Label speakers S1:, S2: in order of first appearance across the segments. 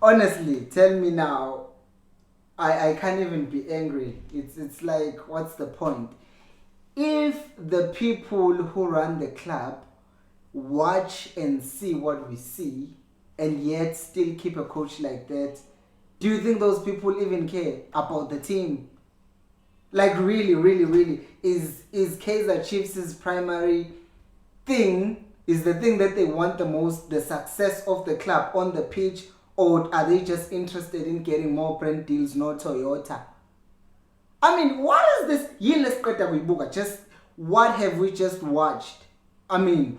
S1: Honestly, tell me now. I can't even be angry. It's like, what's the point? If the people who run the club watch and see what we see and yet still keep a coach like that, do you think those people even care about the team? Like, really, really, really, is Kaizer Chiefs' primary thing, is the thing that they want the most, the success of the club on the pitch, or are they just interested in getting more brand deals, no Toyota? I mean, what is this? Let's get we book. Just what have we just watched? I mean,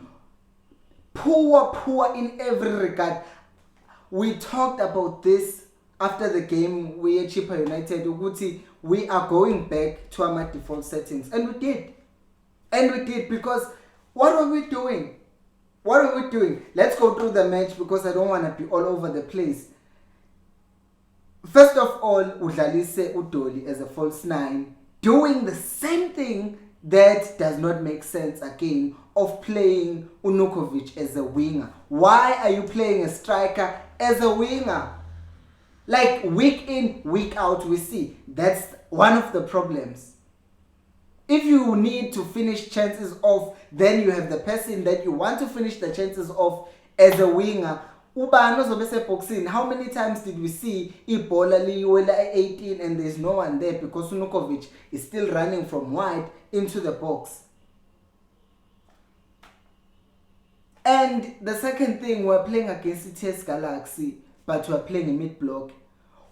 S1: poor in every regard. We talked about this after the game. We at Chippa United, Uguti, we are going back to our default settings, and we did. And we did, because what are we doing? What are we doing? Let's go through the match because I don't want to be all over the place. First of all, udlalise Udoli as a false nine, doing the same thing that does not make sense again, of playing Unukovic as a winger. Why are you playing a striker as a winger? Like, week in, week out, we see that's one of the problems. If you need to finish chances off, then you have the person that you want to finish the chances off as a winger. How many times did we see Ebola liwela 18 and there's no one there because Unukovic is still running from wide into the box? And the second thing, we're playing against TS Galaxy, but we're playing a mid block.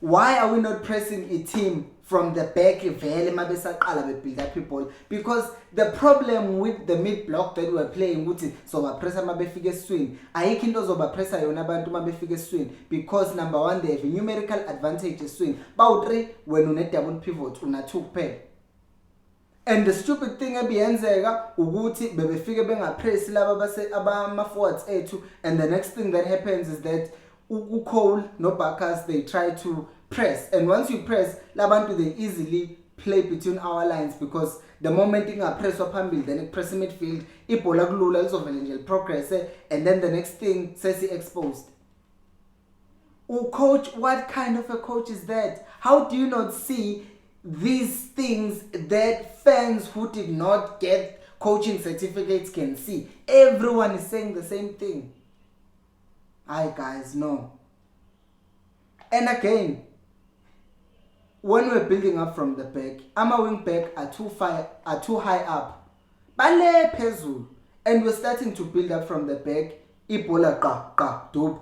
S1: Why are we not pressing a team from the back? Build up people, because the problem with the mid block that we're playing with so pressure mabefike swing ayikho into zobapressa yona abantu mabefike swing, because number one, they have a numerical advantage swing bawu3 when une double pivot una 2 kuphela. And the stupid thing ebiyenzeka ukuthi bebefike bengapress laba base abama forwards ethu, and the next thing that happens is that Cole no Bacchus, they try to press, and once you press labantu, they easily play between our lines, because the moment ingapress waphambili then press midfield ibhola kulula lizovela nje progress, and then the next thing sesi exposed. Coach, what kind of a coach is that? How do you not see these things that fans who did not get coaching certificates can see? Everyone is saying the same thing. Hi guys, no. And again, when we're building up from the back, our wing back are too high up. Bale phezulu. And we're starting to build up from the back. Ibola dub.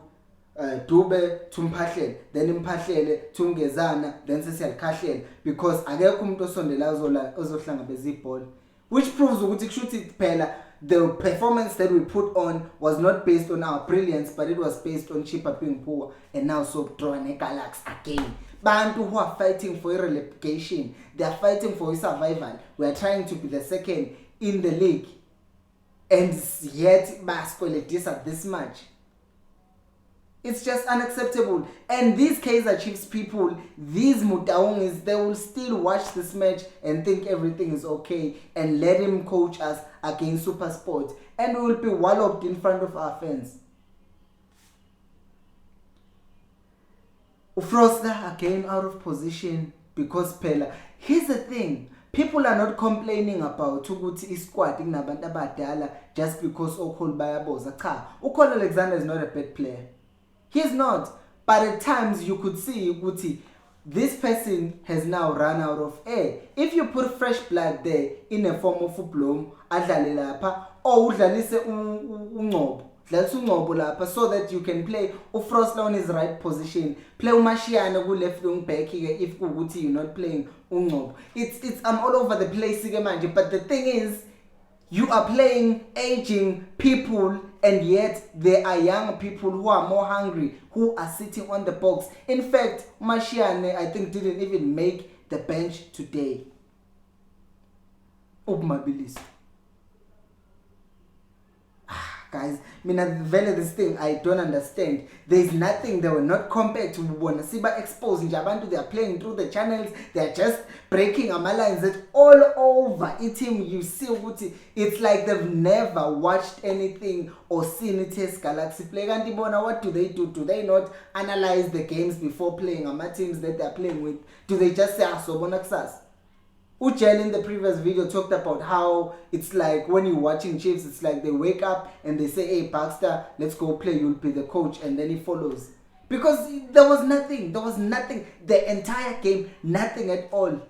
S1: Dube tumphahlele, then imphahlele tungezana, then sesiyalikhahlela, because akekho umuntu osondela ozohlangabeza ibhola, which proves ukuthi kushuthi phela the performance that we put on was not based on our brilliance, but it was based on Chippa being poor, and now so drawing a Galaxy again. Bantu who are fighting for a relegation, they are fighting for a survival. We are trying to be the second in the league, and yet basically this at this much. It's just unacceptable. And these Kaizer Chiefs people, these Mutaungis, they will still watch this match and think everything is okay and let him coach us against Super Sport. And we will be walloped in front of our fans. Froster again out of position because Pella. Here's the thing. People are not complaining about ukuthi squad inabantu abadala just because Okol bayaboza. Cha, Okol Alexander is not a bad player. He's not. But at times you could see ukuthi this person has now run out of air. If you put fresh blood there in a form of Bloom, adlale lapha, or udlalise uNgcobo. Dlalisa uNgcobo lapha so that you can play uFrost on his right position. Play uMashiane ku left wing back if ukuthi you're not playing uNgcobo. It's I'm all over the place manje, but the thing is, you are playing aging people, and yet there are young people who are more hungry, who are sitting on the box. In fact, Mashiane, I think, didn't even make the bench today. Ubmabilis. guys, this thing I don't understand. There's nothing. They were not compared to Bonasiba exposed in Jabantu. They are playing through the channels. They are just breaking lines that all over it. You see, it's like they've never watched anything or seen it as Galaxy play. And what do? Do they not analyze the games before playing teams that they are playing with? Do they just say so bonaxas? Ujen in the previous video talked about how it's like when you're watching Chiefs, it's like they wake up and they say, hey Baxter, let's go play, you'll be the coach, and then he follows. Because there was nothing, the entire game, nothing at all.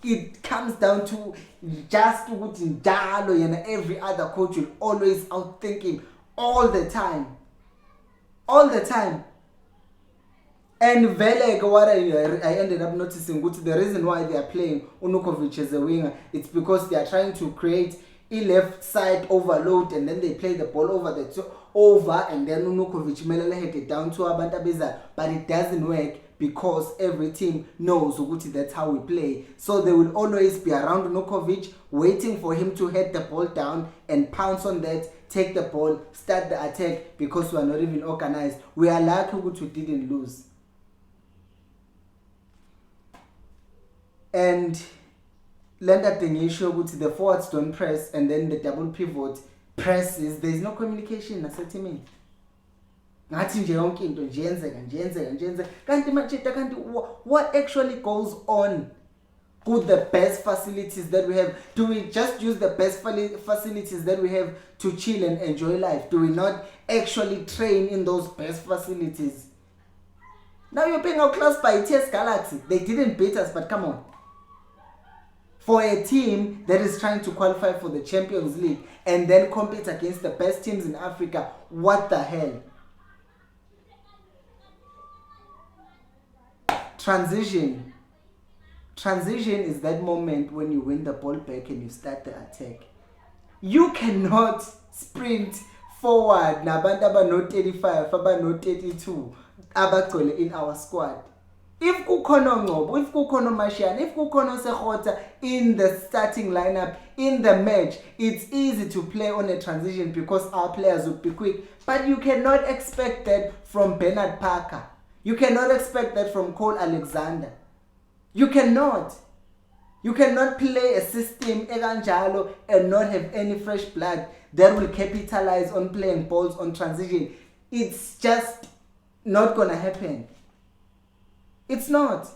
S1: It comes down to just Njalo, and every other coach will always outthink him all the time. And Vele, what I ended up noticing, the reason why they are playing Unukovic as a winger, it's because they are trying to create a left side overload, and then they play the ball over and then Unukovic Melele had it down to Abantabiza, but it doesn't work because every team knows that's how we play. So they will always be around Unukovic, waiting for him to head the ball down and pounce on that, take the ball, start the attack, because we are not even organized. We are lucky we didn't lose. And Lenda Denisho, the forwards don't press, and then the double pivot presses. There is no communication. What actually goes on with the best facilities that we have? Do we just use the best facilities that we have to chill and enjoy life? Do we not actually train in those best facilities? Now you're being outclassed by TS Galaxy. They didn't beat us, but come on. For a team that is trying to qualify for the Champions League and then compete against the best teams in Africa, what the hell? Transition is that moment when you win the ball back and you start the attack. You cannot sprint forward. Nabantaba no 35, Faba no 32. Abakole in our squad. If kukono Ngobo, if kukono Mashian, if kukono Sehota in the starting lineup, in the match, it's easy to play on a transition because our players will be quick. But you cannot expect that from Bernard Parker. You cannot expect that from Cole Alexander. You cannot. You cannot play a system eganjalo and not have any fresh blood that will capitalize on playing balls on transition. It's just not gonna happen. It's not.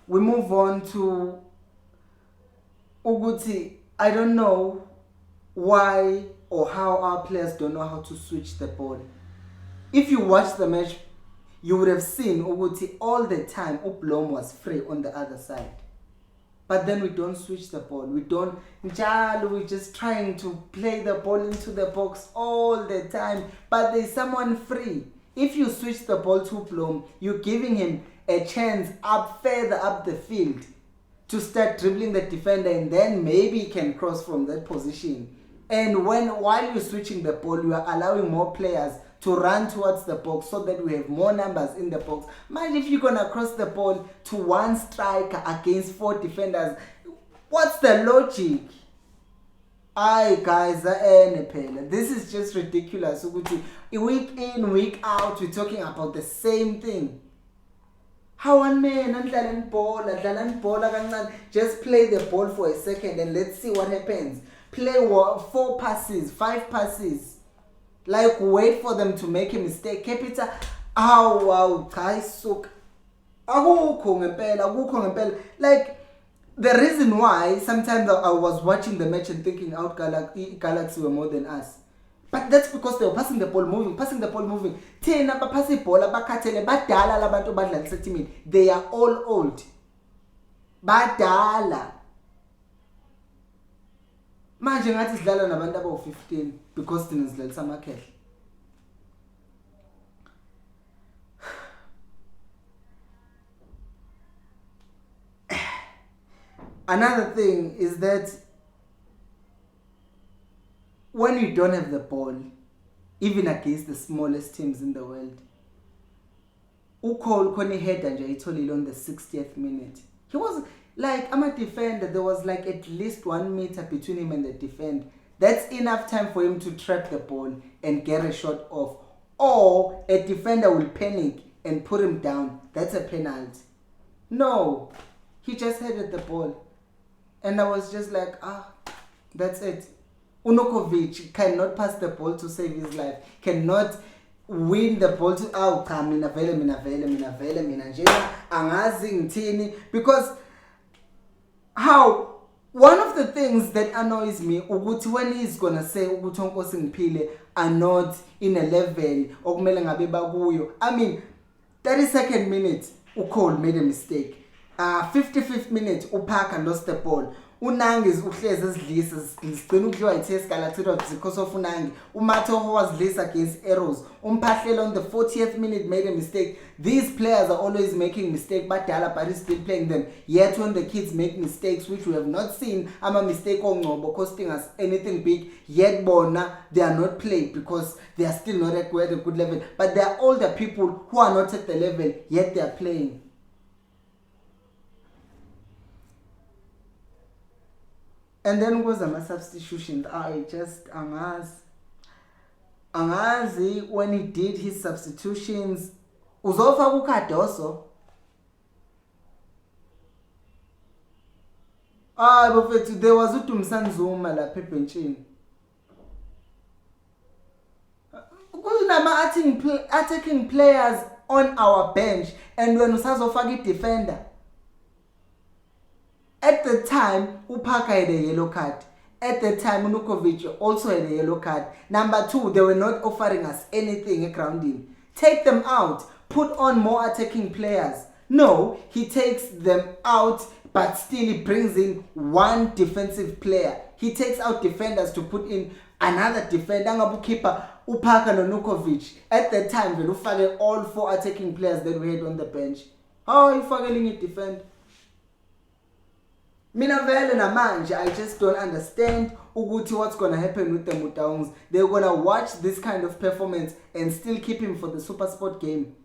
S1: We move on to Uguti. I don't know why or how our players don't know how to switch the ball. If you watch the match, you would have seen Uguti all the time. Uplom was free on the other side. But then we don't switch the ball. We're just trying to play the ball into the box all the time. But there's someone free. If you switch the ball to Blom, you're giving him a chance further up the field to start dribbling the defender, and then maybe he can cross from that position. And while you're switching the ball, you are allowing more players to run towards the box so that we have more numbers in the box. Mind if you're going to cross the ball to one striker against 4 defenders, what's the logic? Aye guys, this is just ridiculous. Week in, week out, we're talking about the same thing. How one man just play the ball for a second and let's see what happens. Play 4 passes, 5 passes. Like, wait for them to make a mistake. Capita, wow, guys, so like, the reason why sometimes I was watching the match and thinking out Galaxy were more than us. But that's because they were passing the ball moving. They are all old. Badala. Manje ngathi sidlala nabantu aba 15 because thina sidlalisa amakhehla. Another thing is that when you don't have the ball, even against the smallest teams in the world, Ukol Kone header nje itholile on the 60th minute. He was Like, I'm a defender, there was like at least 1 meter between him and the defender. That's enough time for him to trap the ball and get a shot off. Or a defender will panic and put him down. That's a penalty. No, he just headed the ball. And I was just like, that's it. Unokovic cannot pass the ball to save his life. Cannot win the ball to mina angazi ngithini, because how one of the things that annoys me ukuthi when he's gonna say ukuthi onkosi ngiphile are not in a level okumele ngabe bakuyo. I mean, 32nd minute uCole made a mistake. 55th minute uParker lost the ball. Unangi uhlezi ezidlisa sigcina ukudliwa iTS Galactica because of Unangi. Umatho was less against Arrows. Umphahlelo on the 40th minute made a mistake. These players are always making mistakes, but Dala Paris still playing them. Yet when the kids make mistakes, which we have not seen, I'm a mistake on Ngobo costing us anything big, yet Bona, they are not played because they are still not at a good level. But there are older people who are not at the level, yet they are playing. And then goes my substitutions. I just angazi when he did his substitutions. Uzofaka uKadoso. But there was uTumsanzuma la ebenchini. Kunama attacking players on our bench, and when usazofaka defender. At the time, Upaka had a yellow card. At the time, Unukovic also had a yellow card. Number 2, they were not offering us anything at grounding. Take them out. Put on more attacking players. No, he takes them out, but still he brings in one defensive player. He takes out defenders to put in another defender. Ngabu keeper Upaka no Nukovic. At the time, we looked at all 4 attacking players that we had on the bench. How are you fucking it defend? Mina vele namanje, I just don't understand ukuthi what's gonna happen with the Mutaungs. They're gonna watch this kind of performance and still keep him for the Super Sport game.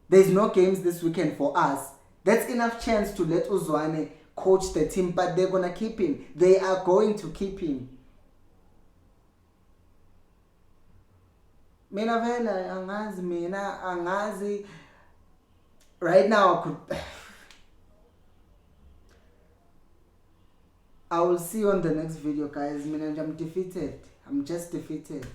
S1: There's no games this weekend for us. That's enough chance to let Uzwane coach the team, but they're gonna keep him. They are going to keep him. Mina vele angazi. Right now I could. I will see you on the next video, guys. I'm defeated. I'm just defeated.